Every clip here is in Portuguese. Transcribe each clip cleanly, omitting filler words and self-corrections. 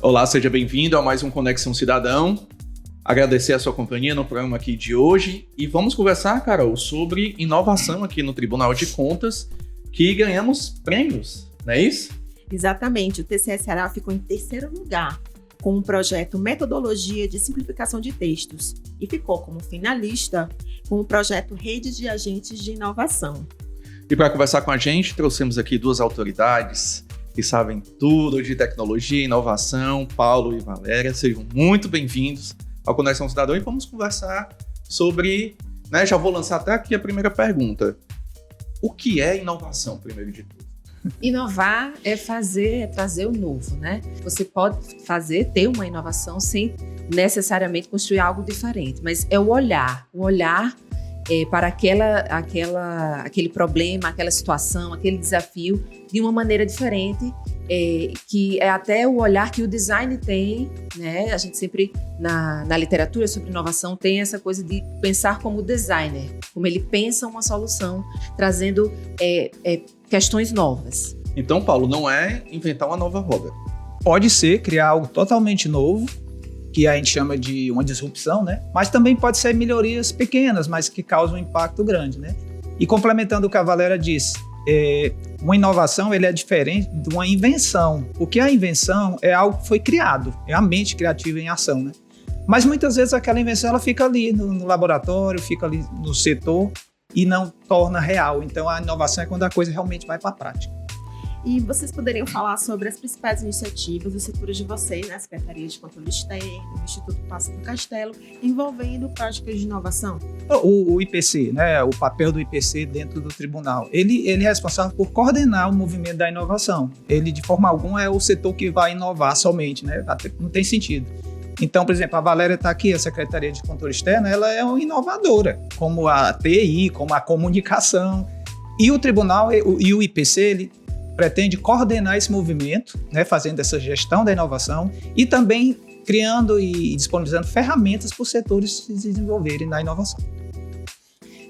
Olá, seja bem-vindo a mais um Conexão Cidadão. Agradecer a sua companhia no programa aqui de hoje e vamos conversar, Carol, sobre inovação aqui no Tribunal de Contas, que ganhamos prêmios, não é isso? Exatamente, o TCE Ceará ficou em terceiro lugar com o projeto Metodologia de Simplificação de Textos e ficou como finalista com o projeto Rede de Agentes de Inovação. E para conversar com a gente, trouxemos aqui duas autoridades que sabem tudo de tecnologia e inovação, Paulo e Valéria. Sejam muito bem-vindos ao Conexão Cidadão e vamos conversar sobre, já vou lançar até aqui a primeira pergunta. O que é inovação, primeiro de tudo? Inovar é trazer o novo, né? Você pode ter uma inovação sem necessariamente construir algo diferente, mas é o olhar para aquele problema, aquela situação, aquele desafio de uma maneira diferente, que é até o olhar que o design tem, né? A gente sempre, na literatura sobre inovação, tem essa coisa de pensar como designer, como ele pensa uma solução, trazendo questões novas. Então, Paulo, não é inventar uma nova roda. Pode ser criar algo totalmente novo, que a gente chama de uma disrupção, né? Mas também pode ser melhorias pequenas, mas que causam um impacto grande, né? E complementando o que a Valéria disse, uma inovação ele é diferente de uma invenção, porque a invenção é algo que foi criado, é a mente criativa em ação, né? Mas muitas vezes aquela invenção ela fica ali no laboratório, fica ali no setor e não torna real. Então a inovação é quando a coisa realmente vai para a prática. E vocês poderiam falar sobre as principais iniciativas do setor de vocês, né? Secretaria de Controle Externo, Instituto Passo do Castelo, envolvendo práticas de inovação? O IPC, né? O papel do IPC dentro do tribunal, ele é responsável por coordenar o movimento da inovação. Ele, de forma alguma, é o setor que vai inovar somente, né? Não tem sentido. Então, por exemplo, a Valéria está aqui, a Secretaria de Controle Externo, ela é uma inovadora, como a TI, como a comunicação. E o tribunal e o IPC, ele pretende coordenar esse movimento, né, fazendo essa gestão da inovação e também criando e disponibilizando ferramentas para os setores se desenvolverem na inovação.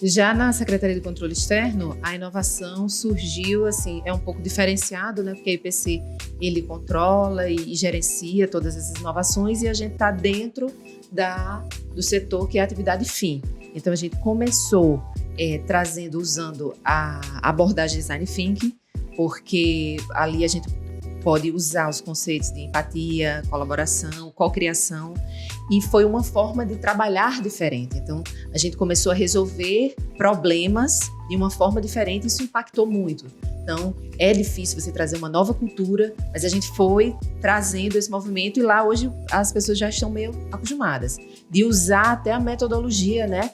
Já na Secretaria de Controle Externo, a inovação surgiu, é um pouco diferenciado, né, porque a IPC ele controla e gerencia todas essas inovações e a gente está dentro do setor que é a atividade fim. Então a gente começou usando a abordagem Design Thinking, porque ali a gente pode usar os conceitos de empatia, colaboração, cocriação, e foi uma forma de trabalhar diferente. Então, a gente começou a resolver problemas de uma forma diferente e isso impactou muito. Então, é difícil você trazer uma nova cultura, mas a gente foi trazendo esse movimento e lá hoje as pessoas já estão meio acostumadas de usar até a metodologia, né?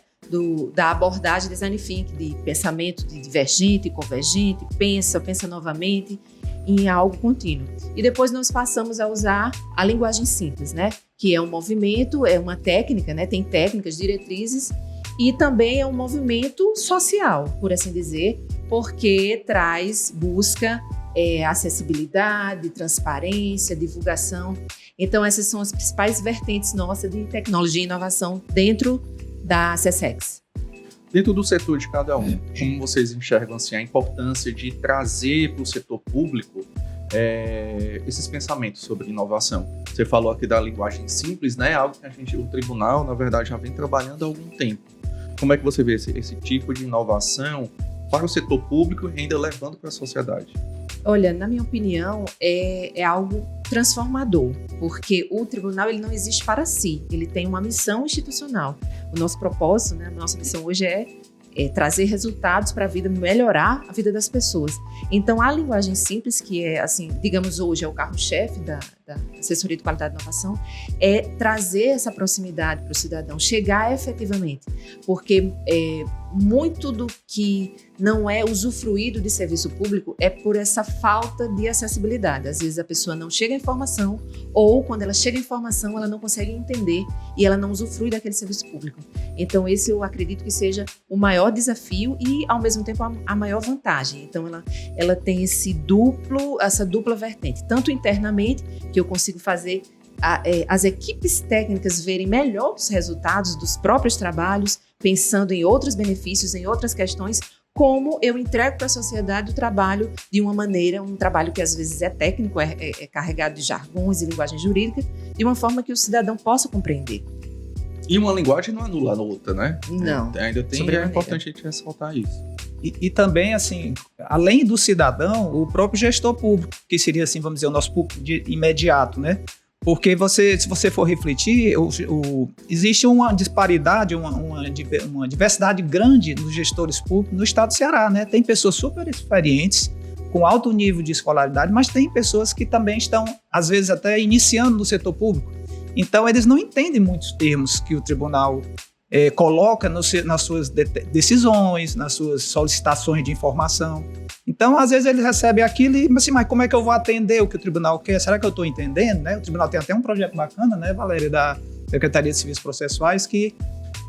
Da abordagem Design Thinking, de pensamento de divergente, convergente, pensa novamente em algo contínuo. E depois nós passamos a usar a linguagem simples, né? Que é um movimento, é uma técnica, né? Tem técnicas, diretrizes e também é um movimento social, por assim dizer, porque busca acessibilidade, transparência, divulgação. Então essas são as principais vertentes nossas de tecnologia e inovação dentro da CSEX. Dentro do setor de cada um, como vocês enxergam a importância de trazer para o setor público esses pensamentos sobre inovação? Você falou aqui da linguagem simples, né? Algo que o tribunal, na verdade, já vem trabalhando há algum tempo. Como é que você vê esse tipo de inovação para o setor público e ainda levando para a sociedade? Olha, na minha opinião, é algo transformador, porque o tribunal ele não existe para si, ele tem uma missão institucional. O nosso propósito, né, a nossa missão hoje é trazer resultados para a vida, melhorar a vida das pessoas. Então, a linguagem simples, que é, digamos hoje, é o carro-chefe da assessoria de qualidade e inovação, é trazer essa proximidade para o cidadão, chegar efetivamente, porque muito do que não é usufruído de serviço público é por essa falta de acessibilidade. Às vezes a pessoa não chega à informação ou quando ela chega à informação ela não consegue entender e ela não usufrui daquele serviço público. Então esse eu acredito que seja o maior desafio e ao mesmo tempo a maior vantagem. Então ela tem essa dupla vertente, tanto internamente que eu consigo fazer as equipes técnicas verem melhor os resultados dos próprios trabalhos, pensando em outros benefícios, em outras questões, como eu entrego para a sociedade o trabalho de uma maneira, um trabalho que às vezes é técnico, é carregado de jargões e linguagem jurídica, de uma forma que o cidadão possa compreender. E uma linguagem não anula a outra, né? Não. Ainda tem, é importante a gente ressaltar isso. E também, assim, além do cidadão, o próprio gestor público, que seria, assim, vamos dizer, o nosso público imediato, né? Porque se você for refletir, existe uma disparidade, uma diversidade grande nos gestores públicos no estado do Ceará, né? Tem pessoas super experientes, com alto nível de escolaridade, mas tem pessoas que também estão, às vezes, até iniciando no setor público. Então, eles não entendem muitos termos que o tribunal coloca nas suas decisões, nas suas solicitações de informação. Então, às vezes, eles recebem aquilo e, assim, mas como é que eu vou atender o que o tribunal quer? Será que eu estou entendendo? Né? O tribunal tem até um projeto bacana, né, Valéria, da Secretaria de Serviços Processuais, que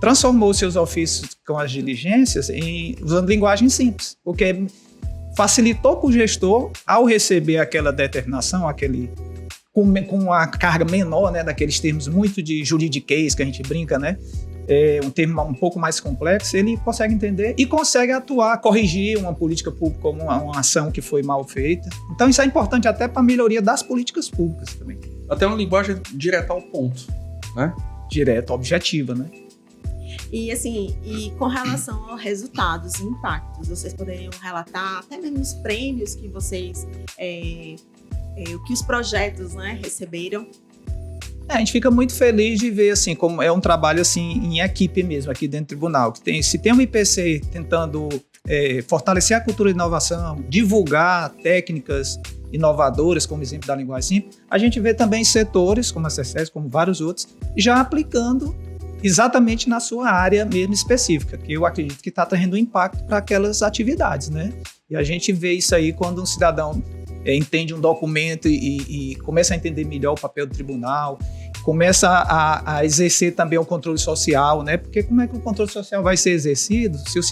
transformou seus ofícios com as diligências usando linguagem simples, porque facilitou para o gestor, ao receber aquela determinação, com a carga menor, né, daqueles termos muito de juridiquês que a gente brinca, né? Um termo um pouco mais complexo, ele consegue entender e consegue atuar, corrigir uma política pública como uma ação que foi mal feita. Então isso é importante até para a melhoria das políticas públicas também. Até uma linguagem direta ao ponto, né? Direta, objetiva, né? E assim, com relação aos resultados e impactos, vocês poderiam relatar até mesmo os prêmios que vocês, o que os projetos, né, receberam? A gente fica muito feliz de ver, assim, como é um trabalho, assim, em equipe mesmo, aqui dentro do tribunal. Se tem um IPC tentando fortalecer a cultura de inovação, divulgar técnicas inovadoras, como exemplo da linguagem simples, a gente vê também setores, como a CECES, como vários outros, já aplicando exatamente na sua área mesmo específica, que eu acredito que está trazendo impacto para aquelas atividades, né? E a gente vê isso aí quando um cidadão entende um documento e começa a entender melhor o papel do tribunal, começa a exercer também o controle social, né? Porque como é que o controle social vai ser exercido se o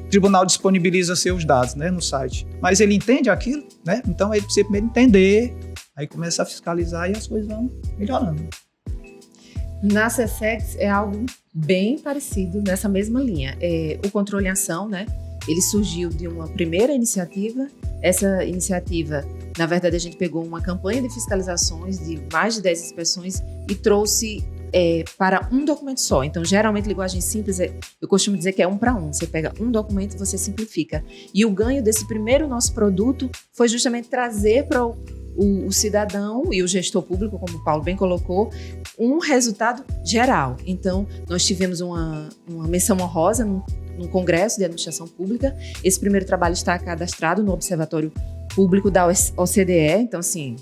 tribunal disponibiliza seus dados, né, no site? Mas ele entende aquilo, né? Então ele precisa primeiro entender, aí começa a fiscalizar e as coisas vão melhorando. Na CECES é algo bem parecido nessa mesma linha. O controle em ação, né? Ele surgiu de uma primeira iniciativa. Essa iniciativa, na verdade, a gente pegou uma campanha de fiscalizações de mais de 10 inspeções e trouxe para um documento só. Então, geralmente, linguagem simples, eu costumo dizer que é 1 para 1. Você pega um documento e você simplifica. E o ganho desse primeiro nosso produto foi justamente trazer para o cidadão e o gestor público, como o Paulo bem colocou, um resultado geral. Então, nós tivemos uma menção honrosa no Congresso de Administração Pública. Esse primeiro trabalho está cadastrado no Observatório Público da OCDE. Então, assim,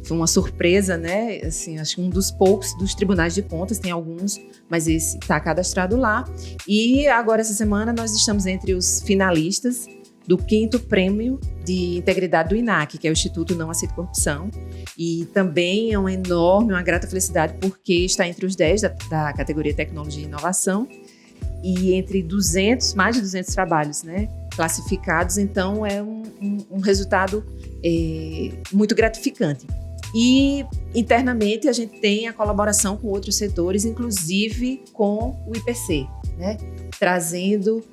foi uma surpresa, né? Assim, acho que um dos poucos dos tribunais de contas, tem alguns, mas esse está cadastrado lá. E agora, essa semana, nós estamos entre os finalistas do 5º Prêmio de Integridade do INAC, que é o Instituto Não Aceita Corrupção. E também é uma grata felicidade, porque está entre os 10 da categoria Tecnologia e Inovação, e entre mais de 200 trabalhos, né, classificados. Então, é um resultado muito gratificante. E, internamente, a gente tem a colaboração com outros setores, inclusive com o IPC, né, trazendo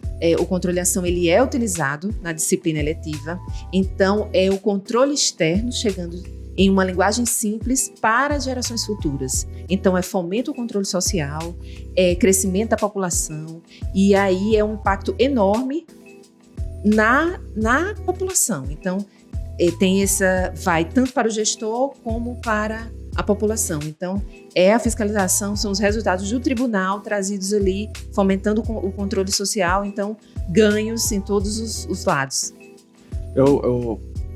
o controle de ação. Ele é utilizado na disciplina eletiva. Então, é o controle externo chegando em uma linguagem simples para gerações futuras. Então, é fomento ao controle social, é crescimento da população, e aí é um impacto enorme na população. Então, vai tanto para o gestor como para a população. Então, a fiscalização, são os resultados do tribunal trazidos ali, fomentando o controle social, então, ganhos em todos os lados.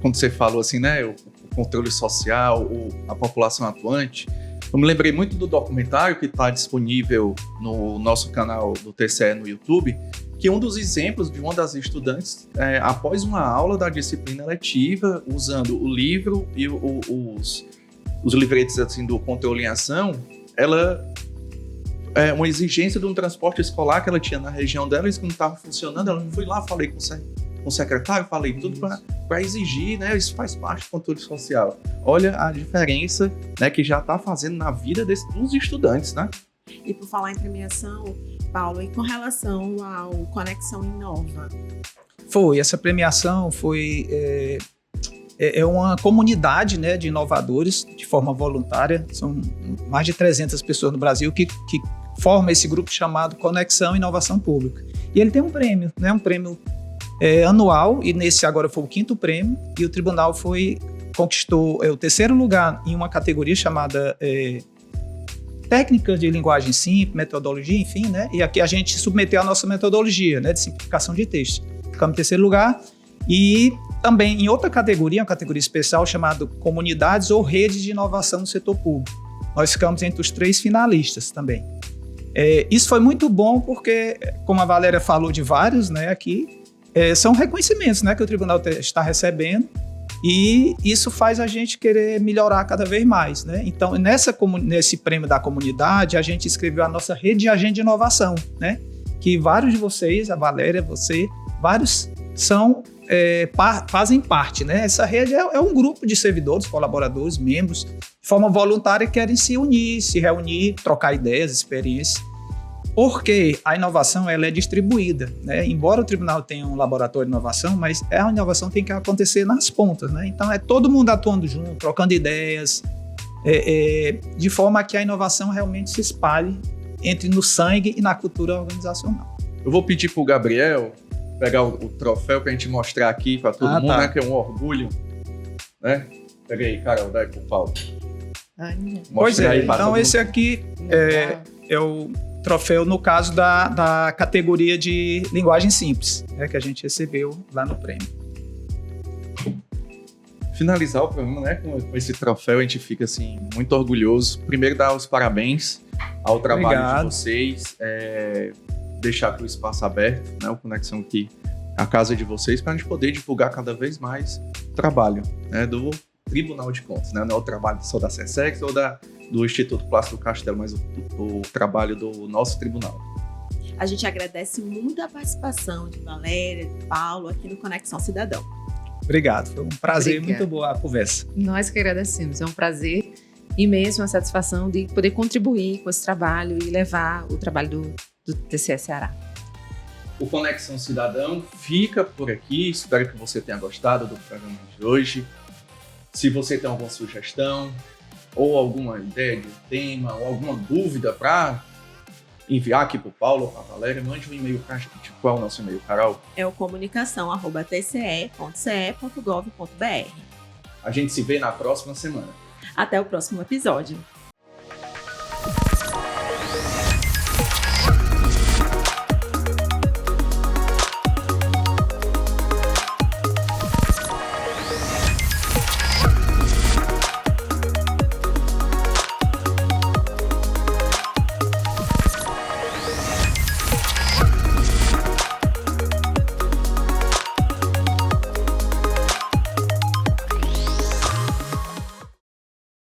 Quando você falou assim, né, o controle social, a população atuante, eu me lembrei muito do documentário que está disponível no nosso canal do TCE no YouTube, que um dos exemplos de uma das estudantes, após uma aula da disciplina letiva, usando o livro e os livretes assim, do controle em ação, ela uma exigência de um transporte escolar que ela tinha na região dela, isso não estava funcionando, ela foi lá, falei com o secretário, falei tudo para exigir, né? Isso faz parte do controle social. Olha a diferença, né, que já está fazendo na vida dos estudantes, né? E por falar em premiação, Paulo, e com relação ao Conexão Inova? Essa premiação foi uma comunidade, né, de inovadores de forma voluntária. São mais de 300 pessoas no Brasil que formam esse grupo chamado Conexão Inovação Pública. E ele tem um prêmio, né, um prêmio anual, e nesse agora foi o 5º prêmio, e o tribunal conquistou o 3º lugar em uma categoria chamada técnicas de linguagem simples, metodologia, enfim, né? E aqui a gente submeteu a nossa metodologia, né, de simplificação de texto. Ficamos em 3º lugar. E também em outra categoria, uma categoria especial chamada Comunidades ou Redes de Inovação no Setor Público. Nós ficamos entre os 3 finalistas também. Isso foi muito bom porque, como a Valéria falou de vários, né, aqui, são reconhecimentos, né, que o tribunal está recebendo. E isso faz a gente querer melhorar cada vez mais, né? Então, nesse prêmio da comunidade, a gente escreveu a nossa rede de agente de inovação, né? Que vários de vocês, a Valéria, você, vários fazem parte, né? Essa rede é um grupo de servidores, colaboradores, membros, de forma voluntária, que querem se unir, se reunir, trocar ideias, experiências. Porque a inovação ela é distribuída, né? Embora o tribunal tenha um laboratório de inovação, mas a inovação tem que acontecer nas pontas, né? Então é todo mundo atuando junto, trocando ideias, de forma que a inovação realmente se espalhe no sangue e na cultura organizacional. Eu vou pedir para o Gabriel pegar o troféu para a gente mostrar aqui para todo mundo, né? Que é um orgulho, né? Pega aí, Carol, dá aí pro Paulo. Pois é, então esse aqui é o troféu, no caso da categoria de linguagem simples, né, que a gente recebeu lá no prêmio. Finalizar o programa, né, com esse troféu, a gente fica assim, muito orgulhoso. Primeiro, dar os parabéns ao trabalho de vocês, deixar aqui o espaço aberto, né, o Conexão aqui, a casa de vocês, para a gente poder divulgar cada vez mais o trabalho, né, do Tribunal de Contas, né, não é o trabalho só da SESEX ou do Instituto Plácido Castelo, mas o trabalho do nosso tribunal. A gente agradece muito a participação de Valéria, de Paulo, aqui no Conexão Cidadão. Obrigado, foi um prazer, muito boa a conversa. Nós que agradecemos, é um prazer imenso, uma satisfação de poder contribuir com esse trabalho e levar o trabalho do TCE Ceará. O Conexão Cidadão fica por aqui, espero que você tenha gostado do programa de hoje. Se você tem alguma sugestão, ou alguma ideia de tema, ou alguma dúvida para enviar aqui para o Paulo ou para a Valéria, mande um e-mail para a gente. Qual é o nosso e-mail, Carol? É o comunicação@tce.ce.gov.br. A gente se vê na próxima semana. Até o próximo episódio.